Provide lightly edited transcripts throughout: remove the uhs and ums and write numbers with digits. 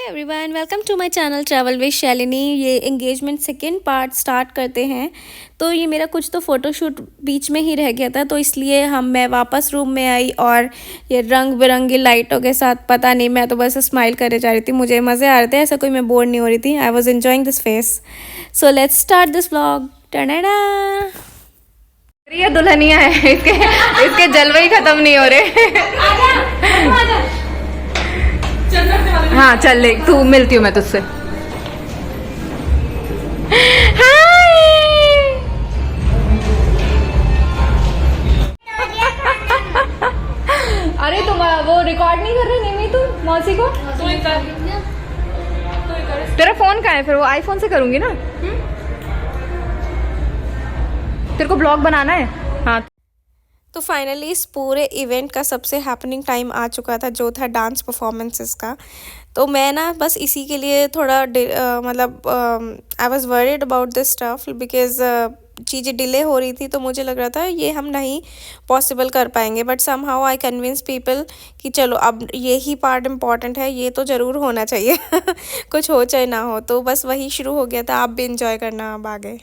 Everyone, welcome to my channel travel with Shalini. ये engagement second part start करते हैं। तो ये मेरा कुछ तो फ़ोटोशूट बीच में ही रह गया था, तो इसलिए मैं वापस रूम में आई और ये रंग बिरंगी लाइटों के साथ, पता नहीं, मैं तो बस स्माइल करे जा रही थी। मुझे मज़े आ रहे थे, ऐसा कोई मैं बोर नहीं हो रही थी। I was enjoying this phase. So let's start this vlog. टनडा, ये दुल्हनिया है, इसके जलवे ही खत्म नहीं हो रहे। हाँ चल ले, तू मिलती हूँ मैं तुझसे। अरे तुम वो रिकॉर्ड नहीं कर रहे निमी, तुम मौसी को? तेरा फोन कहाँ है? फिर वो आईफोन से करूंगी ना। तेरे को ब्लॉग बनाना है? हाँ। तो फाइनली इस पूरे इवेंट का सबसे हैपनिंग टाइम आ चुका था, जो था डांस परफॉर्मेंसेस का। तो मैं ना बस इसी के लिए थोड़ा मतलब I was worried about this stuff because चीज़ें डिले हो रही थी। तो मुझे लग रहा था ये हम नहीं पॉसिबल कर पाएंगे, but somehow I convince people कि चलो अब ये ही पार्ट इम्पॉर्टेंट है, ये तो ज़रूर होना चाहिए। कुछ हो चाहे ना हो। तो बस वही शुरू हो गया था। आप भी इंजॉय करना अब आगे।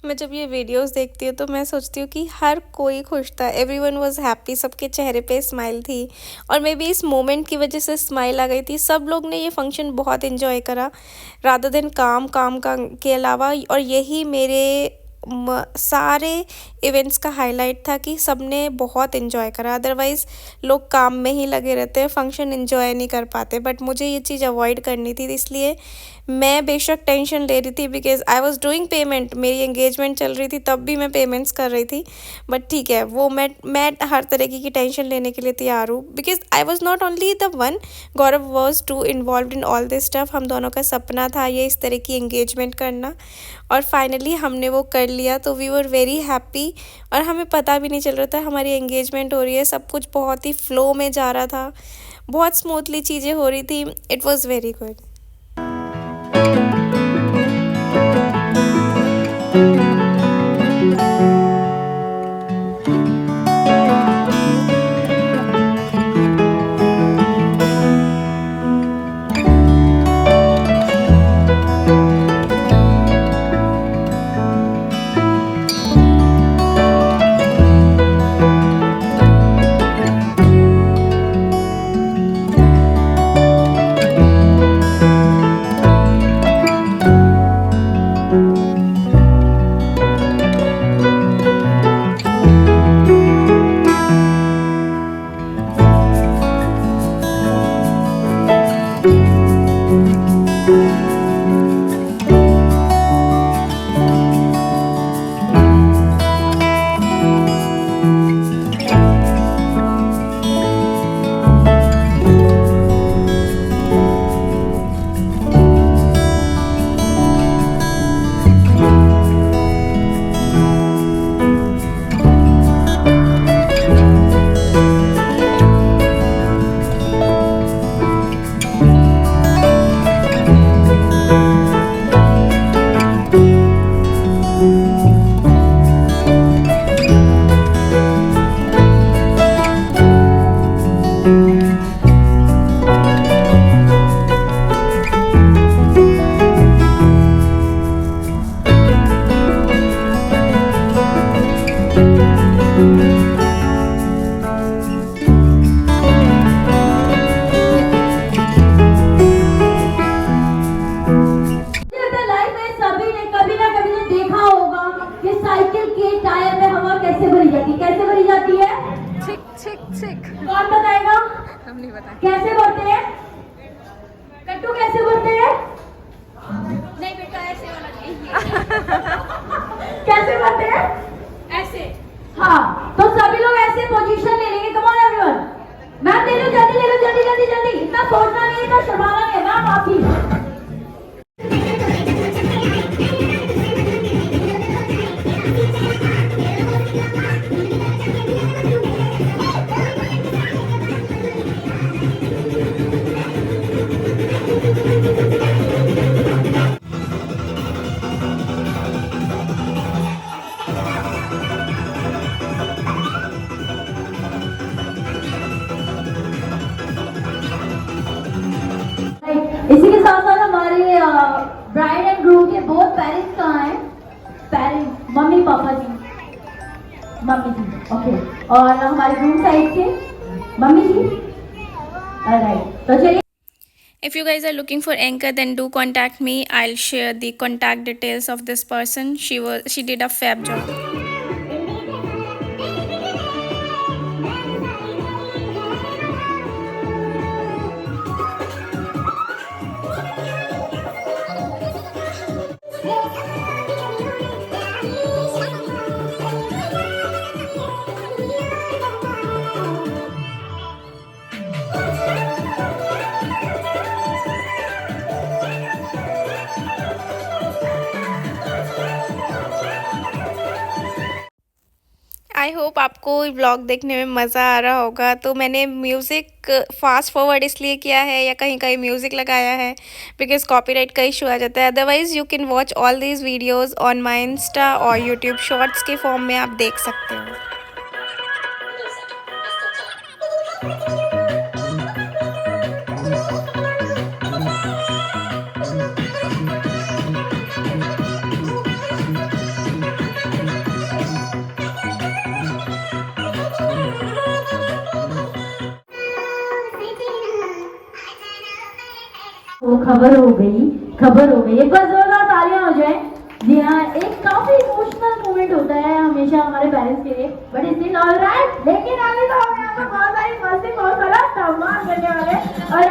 मैं जब ये वीडियोस देखती हूँ तो मैं सोचती हूँ कि हर कोई खुश था। एवरीवन वाज हैप्पी, सबके चेहरे पे स्माइल थी। और मे बी इस मोमेंट की वजह से स्माइल आ गई थी। सब लोग ने ये फंक्शन बहुत एंजॉय करा, रादर देन काम के अलावा। और यही मेरे सारे इवेंट्स का हाईलाइट था कि सबने बहुत एंजॉय करा। अदरवाइज़ लोग काम में ही लगे रहते हैं, फंक्शन एंजॉय नहीं कर पाते। बट मुझे ये चीज़ अवॉइड करनी थी, इसलिए मैं बेशक टेंशन ले रही थी because I was doing payment. मेरी एंगेजमेंट चल रही थी, तब भी मैं पेमेंट्स कर रही थी। बट ठीक है, वो मैं हर तरीके की टेंशन लेने के लिए तैयार हूँ because I was not only the one, Gaurav was too involve in all this stuff. हम दोनों का सपना था ये इस तरह की एंगेजमेंट करना, और फाइनली हमने वो कर लिया। तो वी वर वेरी हैप्पी, और हमें पता भी नहीं चल रहा था हमारी एंगेजमेंट हो रही है। सब कुछ बहुत ही फ्लो में जा रहा था, बहुत स्मूथली चीज़ें हो रही थी। It was very good. हम नहीं बताएं। कैसे बोलते हैं कट्टू, कैसे बोलते हैं? नहीं बेटा ऐसे होना चाहिए। कैसे बोलते हैं? ऐसे। हाँ, तो सभी लोग ऐसे पोजीशन ले लेंगे। कम ऑन एवरीवन, मैम ले लो जल्दी, ले लो जल्दी जल्दी जल्दी। इतना सोचना नहीं है, इतना शर्माना नहीं है मैम आपकी। इसी के साथ साथ हमारे ब्राइड एंड ग्रूम के बोथ पेरेंट्स कहाँ हैं? पेरेंट्स, मम्मी पापा जी, मम्मी जी, ओके। और हमारे ग्रूम साइड के मम्मी जी, ऑलराइट। तो चलिए, If you guys are looking for anchor, then do contact me. I'll share the contact details of this person. She did a fab job. I hope आपको vlog देखने में मज़ा आ रहा होगा। तो मैंने म्यूज़िक फास्ट फॉरवर्ड इसलिए किया है या कहीं कहीं म्यूज़िक लगाया है बिकॉज कॉपीराइट का इशू आ जाता है। Otherwise you can watch all these videos on my Insta और यूट्यूब शॉर्ट्स के फॉर्म में आप देख सकते हो। वो खबर हो गई, खबर हो गई। एक बार जोरदार तालियां हो जाए। जी हाँ, एक काफी इमोशनल मोमेंट होता है हमेशा हमारे पेरेंट्स के लिए, बट इट इज ऑलराइट। लेकिन अभी तो हमें आपको बहुत सारी मस्ती, बहुत सारा सम्मान करने वाले। और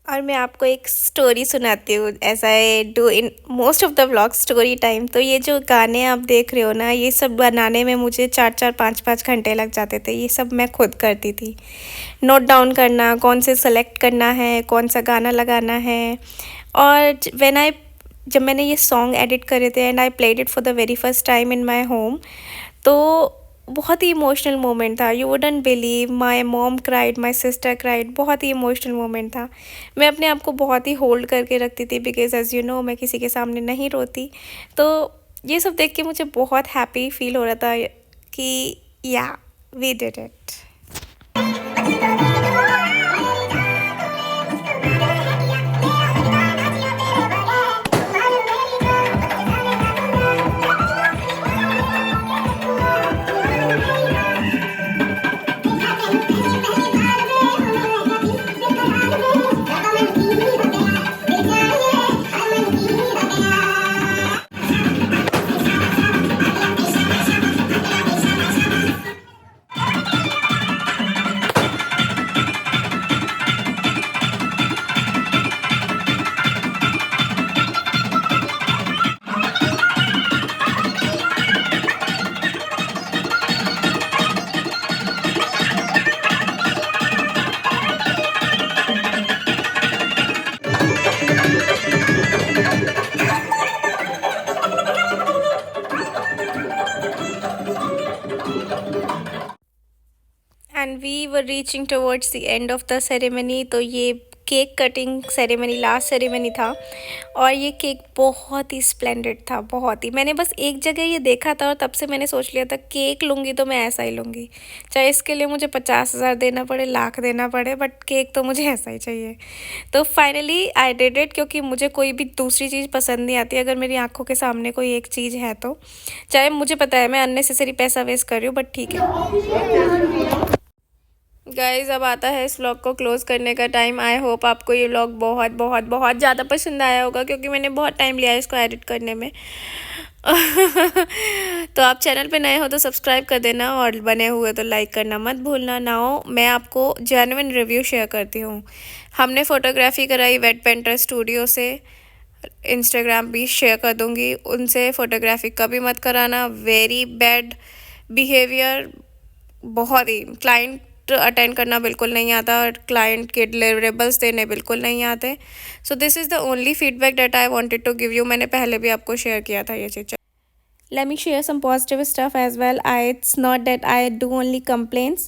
और मैं आपको एक स्टोरी सुनाती हूँ, as I do in most of the vlog story time. तो ये जो गाने आप देख रहे हो ना, ये सब बनाने में मुझे 4-4 5-5 घंटे लग जाते थे। ये सब मैं खुद करती थी, नोट डाउन करना, कौन से सेलेक्ट करना है, कौन सा गाना लगाना है। और जब मैंने ये सॉन्ग एडिट करे थे and I played it for the very first time in my home, तो बहुत ही इमोशनल मोमेंट था। You wouldn't believe, my mom cried, my sister cried. बहुत ही इमोशनल मोमेंट था। मैं अपने आप को बहुत ही होल्ड करके रखती थी बिकॉज एज़ यू नो मैं किसी के सामने नहीं रोती। तो ये सब देख के मुझे बहुत हैप्पी फील हो रहा था कि या we did it. And we were reaching towards the end of the ceremony. तो ये cake cutting ceremony, last ceremony था और ये केक बहुत ही स्प्लेंडेड था, बहुत ही। मैंने बस एक जगह ये देखा था और तब से मैंने सोच लिया था केक लूँगी तो मैं ऐसा ही लूँगी, चाहे इसके लिए मुझे 50,000 देना पड़े, लाख देना पड़े, बट केक तो मुझे ऐसा ही चाहिए। तो फाइनली आई डिड इट, क्योंकि मुझे कोई भी दूसरी चीज़ पसंद नहीं आती। अगर मेरी आंखों के सामने कोई एक चीज़ है तो, चाहे मुझे पता है मैं अननेसेसरी पैसा वेस्ट कर रही हूँ, बट ठीक है। गाइज़ अब आता है इस व्लॉग को क्लोज़ करने का टाइम। आई होप आपको ये व्लॉग बहुत बहुत बहुत ज़्यादा पसंद आया होगा, क्योंकि मैंने बहुत टाइम लिया है इसको एडिट करने में। तो आप चैनल पे नए हो तो सब्सक्राइब कर देना, और बने हुए तो लाइक करना मत भूलना। नाउ मैं आपको जेन्युइन रिव्यू शेयर करती हूँ। हमने फ़ोटोग्राफी कराई वेट पेंटर स्टूडियो से, इंस्टाग्राम भी शेयर कर दूँगी, उनसे फ़ोटोग्राफी कभी मत कराना। वेरी बैड बिहेवियर, बहुत ही। क्लाइंट अटेंड करना बिल्कुल नहीं आता, और क्लाइंट के डिलीवरेबल्स देने बिल्कुल नहीं आते। So this is the only feedback that I wanted to give you. मैंने पहले भी आपको शेयर किया था ये चीज़। Let me share some positive stuff as well. It's not that I do only complaints.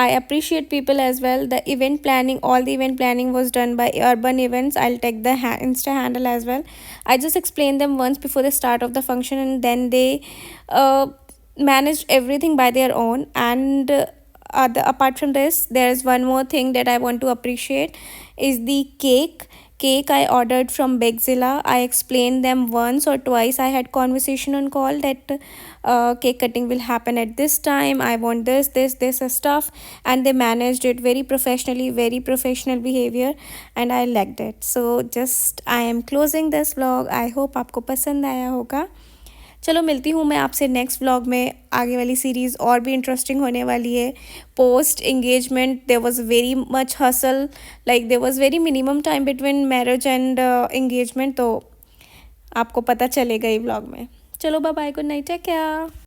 I appreciate people as well. The event planning, all the event planning was done by Urban Events. I'll take the Insta handle as well. I just explained them once before the start of the function, and then they managed everything by their own. And apart from this, there is one more thing that I want to appreciate is the cake. I ordered from Begzilla. I explained them once or twice. I had conversation on call that cake cutting will happen at this time. I want this stuff, and they managed it very professionally, very professional behavior, and I liked it. So just I am closing this vlog. I hope आपको पसंद आया होगा। चलो मिलती हूँ मैं आपसे next vlog में। आगे वाली सीरीज़ और भी इंटरेस्टिंग होने वाली है। Post engagement there was very much hustle, like there was very minimum time between marriage and engagement, तो आपको पता चलेगा ये व्लॉग में। चलो bye bye, good night, take care.